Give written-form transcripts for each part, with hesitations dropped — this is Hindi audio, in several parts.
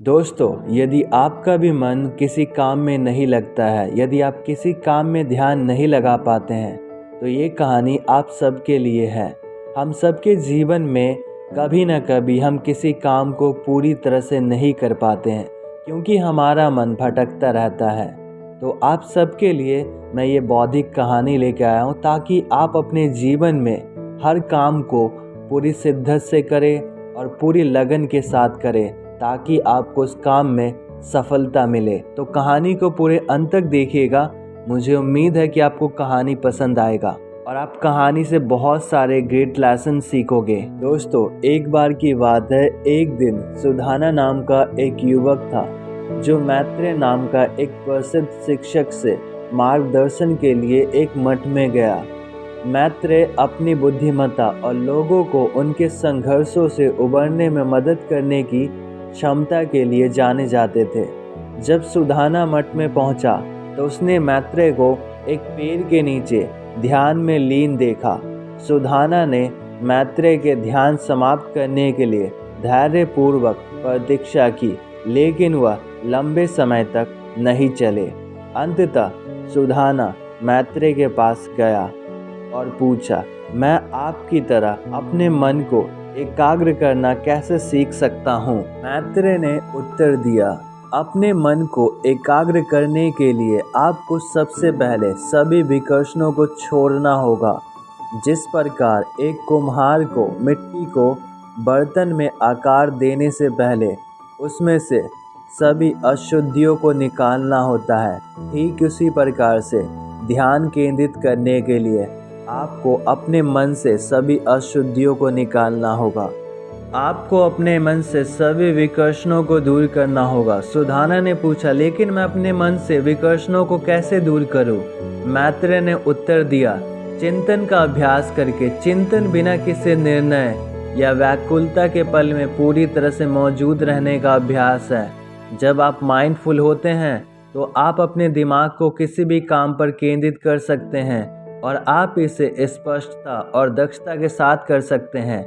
दोस्तों, यदि आपका भी मन किसी काम में नहीं लगता है, यदि आप किसी काम में ध्यान नहीं लगा पाते हैं, तो ये कहानी आप सबके लिए है। हम सबके जीवन में कभी न कभी हम किसी काम को पूरी तरह से नहीं कर पाते हैं, क्योंकि हमारा मन भटकता रहता है। तो आप सबके लिए मैं ये बौद्धिक कहानी लेके आया हूँ, ताकि आप अपने जीवन में हर काम को पूरी शिद्दत से करें और पूरी लगन के साथ करें, ताकि आपको उस काम में सफलता मिले। तो कहानी को पूरे अंत तक देखिएगा। मुझे उम्मीद है कि आपको कहानी पसंद आएगा और आप कहानी से बहुत सारे ग्रेट लेसन सीखोगे। दोस्तों, एक बार की बात है, एक दिन सुधाना नाम का एक युवक था, जो मैत्रेय नाम का एक प्रसिद्ध शिक्षक से मार्गदर्शन के लिए एक मठ में गया। मैत्रेय अपनी बुद्धिमत्ता और लोगों को उनके संघर्षों से उबरने में मदद करने की क्षमता के लिए जाने जाते थे। जब सुधाना मठ में पहुंचा तो उसने मैत्रेय को एक पेड़ के नीचे ध्यान में लीन देखा। सुधाना ने मैत्रेय के ध्यान समाप्त करने के लिए धैर्यपूर्वक प्रतीक्षा की, लेकिन वह लंबे समय तक नहीं चले। अंततः सुधाना मैत्रेय के पास गया और पूछा, मैं आपकी तरह अपने मन को एकाग्र करना कैसे सीख सकता हूँ? मैत्रेय ने उत्तर दिया, अपने मन को एकाग्र करने के लिए आपको सबसे पहले सभी विकर्षणों को छोड़ना होगा। जिस प्रकार एक कुम्हार को मिट्टी को बर्तन में आकार देने से पहले उसमें से सभी अशुद्धियों को निकालना होता है, ठीक उसी प्रकार से ध्यान केंद्रित करने के लिए आपको अपने मन से सभी अशुद्धियों को निकालना होगा। आपको अपने मन से सभी विकर्षणों को दूर करना होगा। सुधाना ने पूछा, लेकिन मैं अपने मन से विकर्षणों को कैसे दूर करूं? मैत्रेय ने उत्तर दिया, चिंतन का अभ्यास करके। चिंतन बिना किसी निर्णय या व्याकुलता के पल में पूरी तरह से मौजूद रहने का अभ्यास है। जब आप माइंडफुल होते हैं तो आप अपने दिमाग को किसी भी काम पर केंद्रित कर सकते हैं और आप इसे स्पष्टता और दक्षता के साथ कर सकते हैं।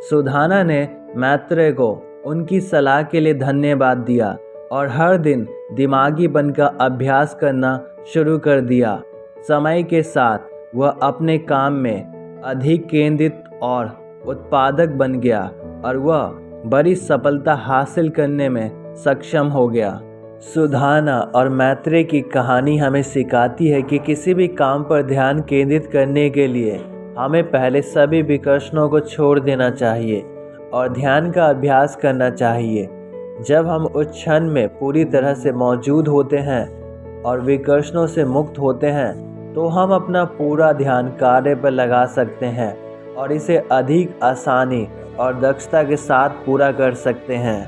सुधाना ने मैत्रेय को उनकी सलाह के लिए धन्यवाद दिया और हर दिन दिमागी बल का अभ्यास करना शुरू कर दिया। समय के साथ वह अपने काम में अधिक केंद्रित और उत्पादक बन गया और वह बड़ी सफलता हासिल करने में सक्षम हो गया। सुधाना और मैत्रेय की कहानी हमें सिखाती है कि किसी भी काम पर ध्यान केंद्रित करने के लिए हमें पहले सभी विकर्षणों को छोड़ देना चाहिए और ध्यान का अभ्यास करना चाहिए। जब हम उस क्षण में पूरी तरह से मौजूद होते हैं और विकर्षणों से मुक्त होते हैं, तो हम अपना पूरा ध्यान कार्य पर लगा सकते हैं और इसे अधिक आसानी और दक्षता के साथ पूरा कर सकते हैं।